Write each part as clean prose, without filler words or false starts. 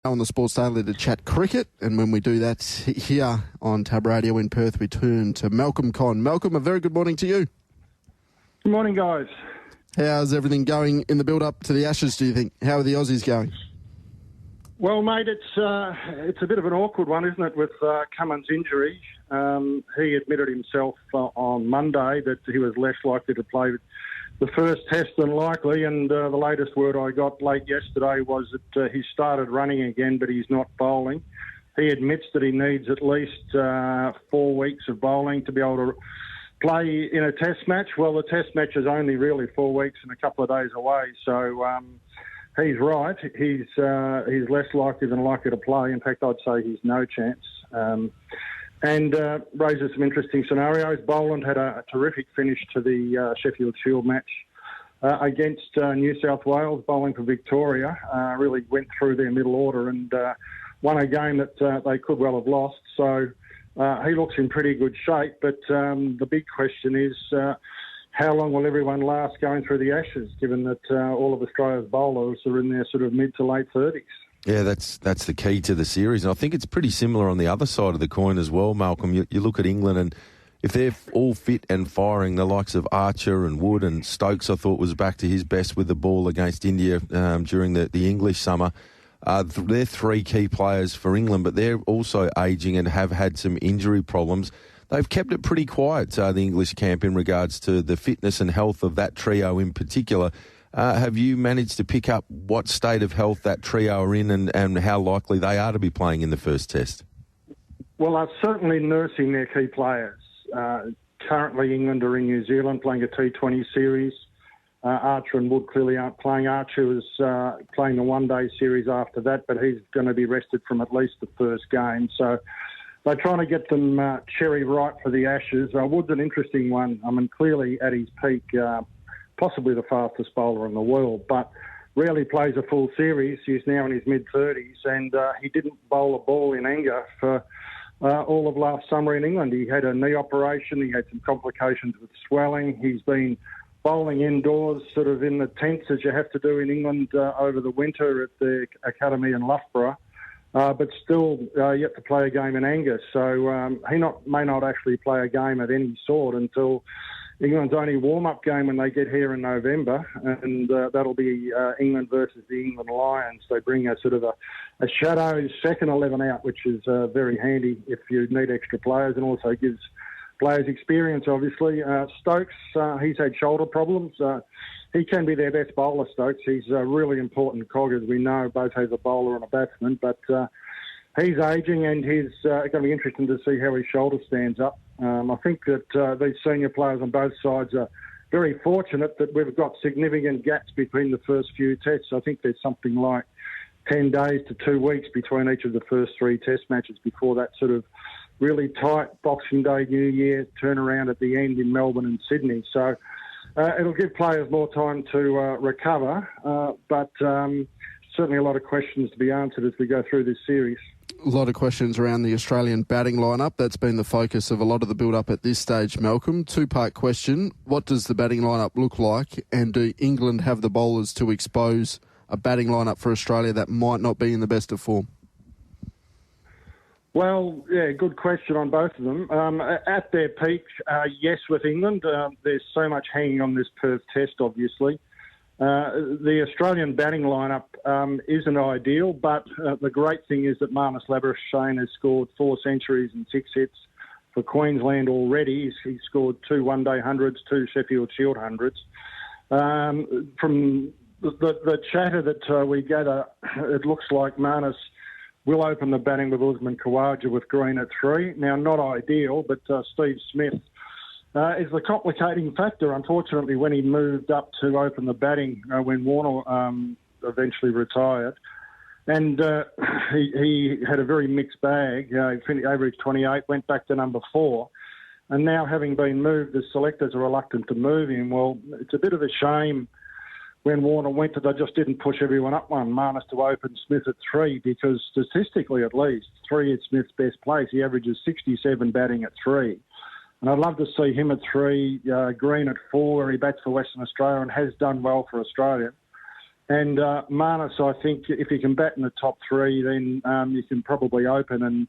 On the Sports Daily to chat cricket, and when we do that here on Tab Radio in Perth, we turn to Malcolm Conn. Malcolm, a very good morning to you. Good morning, guys. How's everything going in the build-up to the Ashes, do you think? How are the Aussies going? Well, mate, it's a bit of an awkward one, isn't it, with Cummins' injury. He admitted himself on Monday that he was less likely to play the first test than likely, and the latest word I got late yesterday was that he started running again, but he's not bowling. He admits that he needs at least 4 weeks of bowling to be able to play in a test match. Well, the test match is only really 4 weeks and a couple of days away, so he's right. He's less likely than likely to play. In fact, I'd say he's no chance. And raises some interesting scenarios. Boland had a terrific finish to the Sheffield Shield match against New South Wales, bowling for Victoria. Really went through their middle order and won a game that they could well have lost. So he looks in pretty good shape. But the big question is how long will everyone last going through the Ashes, given that all of Australia's bowlers are in their sort of mid to late 30s? Yeah, that's the key to the series. And I think it's pretty similar on the other side of the coin as well, Malcolm. You look at England, and if they're all fit and firing, the likes of Archer and Wood and Stokes, I thought, was back to his best with the ball against India during the English summer. They're three key players for England, but they're also ageing and have had some injury problems. They've kept it pretty quiet, the English camp, in regards to the fitness and health of that trio in particular. Have you managed to pick up what state of health that trio are in and how likely they are to be playing in the first test? Well, they're certainly nursing their key players. Currently, England are in New Zealand playing a T20 series. Archer and Wood clearly aren't playing. Archer was playing the one-day series after that, but he's going to be rested from at least the first game. So they're trying to get them cherry ripe for the Ashes. Wood's an interesting one. I mean, clearly at his peak, possibly the fastest bowler in the world, but rarely plays a full series. He's now in his mid-30s, and he didn't bowl a ball in anger for all of last summer in England. He had a knee operation. He had some complications with swelling. He's been bowling indoors, sort of in the tents, as you have to do in England over the winter at the academy in Loughborough, but still yet to play a game in anger. So he may not actually play a game of any sort until England's only warm-up game when they get here in November, and that'll be England versus the England Lions. They bring a sort of a shadow second 11 out, which is very handy if you need extra players, and also gives players experience, obviously. Stokes, he's had shoulder problems. He can be their best bowler, Stokes. He's a really important cog, as we know, both as a bowler and a batsman, but he's ageing, and he's going to be interesting to see how his shoulder stands up. I think that these senior players on both sides are very fortunate that we've got significant gaps between the first few tests. I think there's something like 10 days to 2 weeks between each of the first three test matches before that sort of really tight Boxing Day, New Year turnaround at the end in Melbourne and Sydney. So it'll give players more time to recover, but certainly a lot of questions to be answered as we go through this series. A lot of questions around the Australian batting lineup. That's been the focus of a lot of the build-up at this stage, Malcolm. Two-part question. What does the batting lineup look like? And do England have the bowlers to expose a batting lineup for Australia that might not be in the best of form? Well, yeah, good question on both of them. At their peak, yes, with England. There's so much hanging on this Perth test, obviously. The Australian batting lineup isn't ideal, but the great thing is that Marnus Labuschagne has scored 4 centuries and 6 hits for Queensland already. He's scored 2 one-day hundreds, 2 Sheffield Shield hundreds. From the chatter that we gather, it looks like Marnus will open the batting with Usman Khawaja with Green at 3. Now, not ideal, but Steve Smith is the complicating factor, unfortunately, when he moved up to open the batting when Warner eventually retired. And he had a very mixed bag. He averaged 28, went back to number 4. And now, having been moved, the selectors are reluctant to move him. Well, it's a bit of a shame when Warner went that they just didn't push everyone up one, Marnus to open Smith at 3, because statistically at least, 3 is Smith's best place. He averages 67 batting at 3. And I'd love to see him at 3, Green at 4, where he bats for Western Australia and has done well for Australia. And Marnus, I think if he can bat in the top three, then you can probably open. And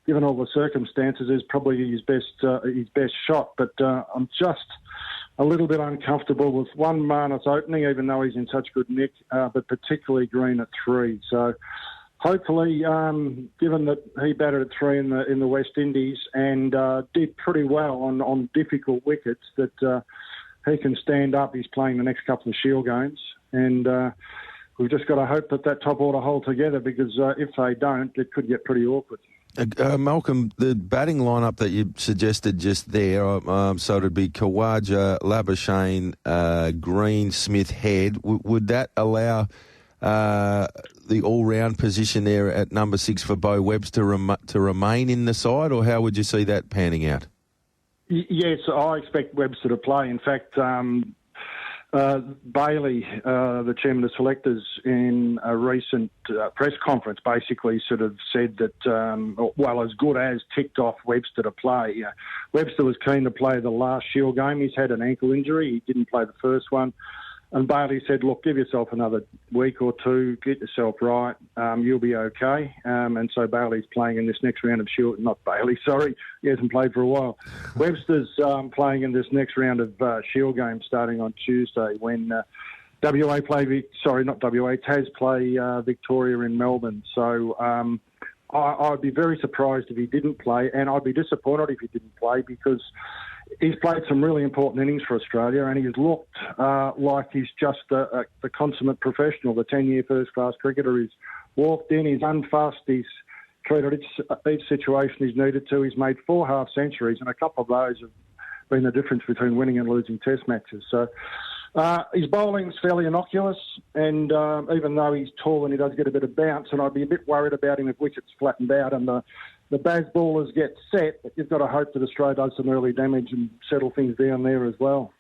given all the circumstances, is probably his best shot. But I'm just a little bit uncomfortable with one Marnus opening, even though he's in such good nick, but particularly Green at 3. So hopefully, given that he batted at 3 in the West Indies and did pretty well on difficult wickets, that he can stand up. He's playing the next couple of Shield games, and we've just got to hope that top order hold together, because if they don't, it could get pretty awkward. Malcolm, the batting lineup that you suggested just there, so it'd be Khawaja, Labuschagne, Green, Smith, Head. Would that allow the all-round position there at number 6 for Beau Webster to remain in the side, or how would you see that panning out? Yes, I expect Webster to play. In fact, Bailey, the chairman of selectors, in a recent press conference, basically sort of said that, as good as ticked off Webster to play. Webster was keen to play the last Shield game. He's had an ankle injury. He didn't play the first one. And Bailey said, look, give yourself another week or two, get yourself right, you'll be okay. And so Bailey's playing in this next round of Shield. Not Bailey, sorry, he hasn't played for a while. Webster's playing in this next round of Shield games starting on Tuesday when Tas play Victoria in Melbourne. So I'd be very surprised if he didn't play, and I'd be disappointed if he didn't play, because he's played some really important innings for Australia, and he's looked like he's just the consummate professional, the 10-year first-class cricketer. He's walked in, he's unfussed, he's treated each situation he's needed to. He's made 4 half-centuries, and a couple of those have been the difference between winning and losing Test matches. So his bowling's fairly innocuous, and even though he's tall and he does get a bit of bounce, and I'd be a bit worried about him if wickets flattened out and the Baz ballers get set, but you've got to hope that Australia does some early damage and settle things down there as well.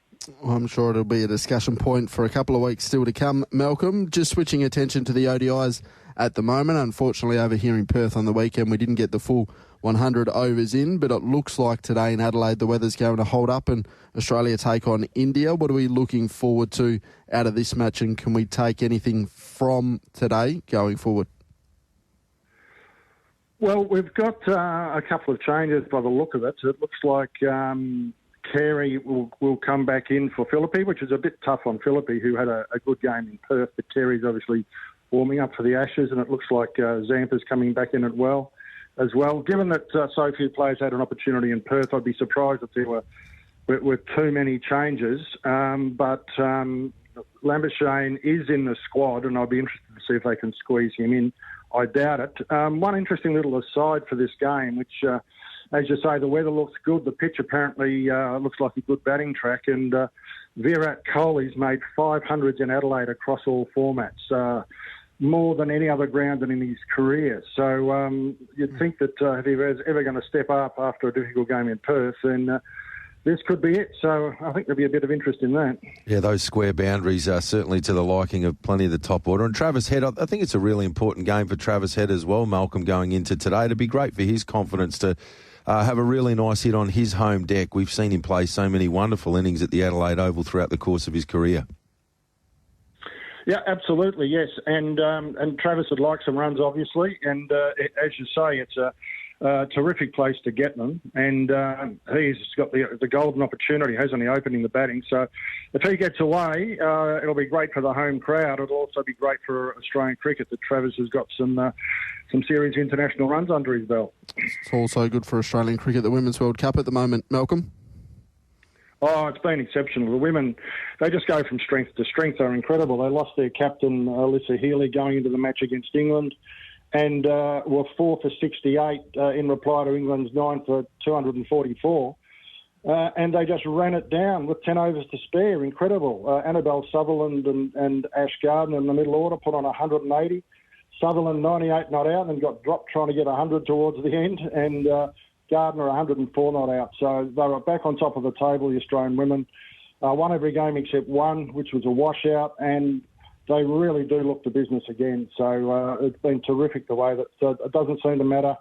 I'm sure it'll be a discussion point for a couple of weeks still to come. Malcolm, just switching attention to the ODIs at the moment. Unfortunately, over here in Perth on the weekend, we didn't get the full 100 overs in, but it looks like today in Adelaide the weather's going to hold up and Australia take on India. What are we looking forward to out of this match, and can we take anything from today going forward? Well, we've got a couple of changes by the look of it. It looks like Carey will come back in for Philippe, which is a bit tough on Philippe, who had a good game in Perth, but Carey's obviously warming up for the Ashes, and it looks like Zampa's coming back in as well. Given that so few players had an opportunity in Perth, I'd be surprised if there were too many changes. But Labuschagne is in the squad, and I'd be interested to see if they can squeeze him in. I doubt it. One interesting little aside for this game, which, as you say, the weather looks good. The pitch apparently looks like a good batting track, and Virat Kohli's made 500s in Adelaide across all formats, more than any other ground in his career. So you'd think that if he was ever going to step up after a difficult game in Perth, then this could be it. So I think there'll be a bit of interest in that. Yeah, those square boundaries are certainly to the liking of plenty of the top order. And Travis Head, I think it's a really important game for Travis Head as well, Malcolm, going into today. It'd be great for his confidence to have a really nice hit on his home deck. We've seen him play so many wonderful innings at the Adelaide Oval throughout the course of his career. Yeah, absolutely, yes. And Travis would like some runs, obviously. And as you say, it's a terrific place to get them. And he's got the golden opportunity, hasn't he, opening the batting. So if he gets away, it'll be great for the home crowd. It'll also be great for Australian cricket that Travis has got some serious international runs under his belt. It's also good for Australian cricket, the Women's World Cup at the moment. Malcolm? Oh, it's been exceptional. The women, they just go from strength to strength. They're incredible. They lost their captain, Alyssa Healy, going into the match against England, and were 4 for 68 in reply to England's 9 for 244. And they just ran it down with 10 overs to spare. Incredible. Annabelle Sutherland and Ash Gardner in the middle order put on 180. Sutherland 98 not out and got dropped trying to get 100 towards the end, and Gardner 104 not out. So they were back on top of the table, the Australian women. Won every game except one, which was a washout, and they really do look to business again. So it's been terrific the way that it doesn't seem to matter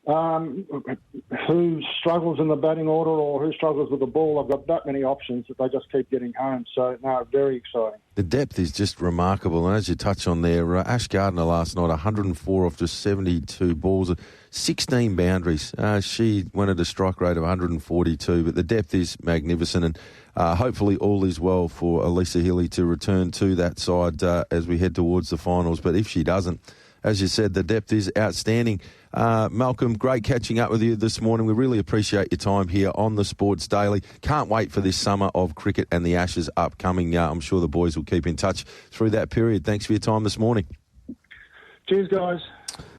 Who struggles in the batting order or who struggles with the ball. I've got that many options that they just keep getting home. So, no, very exciting. The depth is just remarkable. And as you touch on there, Ash Gardner last night, 104 off just 72 balls, 16 boundaries. She went at a strike rate of 142, but the depth is magnificent. And hopefully all is well for Elisa Healy to return to that side as we head towards the finals. But if she doesn't, as you said, the depth is outstanding. Malcolm, great catching up with you this morning. We really appreciate your time here on the Sports Daily. Can't wait for this summer of cricket and the Ashes upcoming. I'm sure the boys will keep in touch through that period. Thanks for your time this morning. Cheers, guys.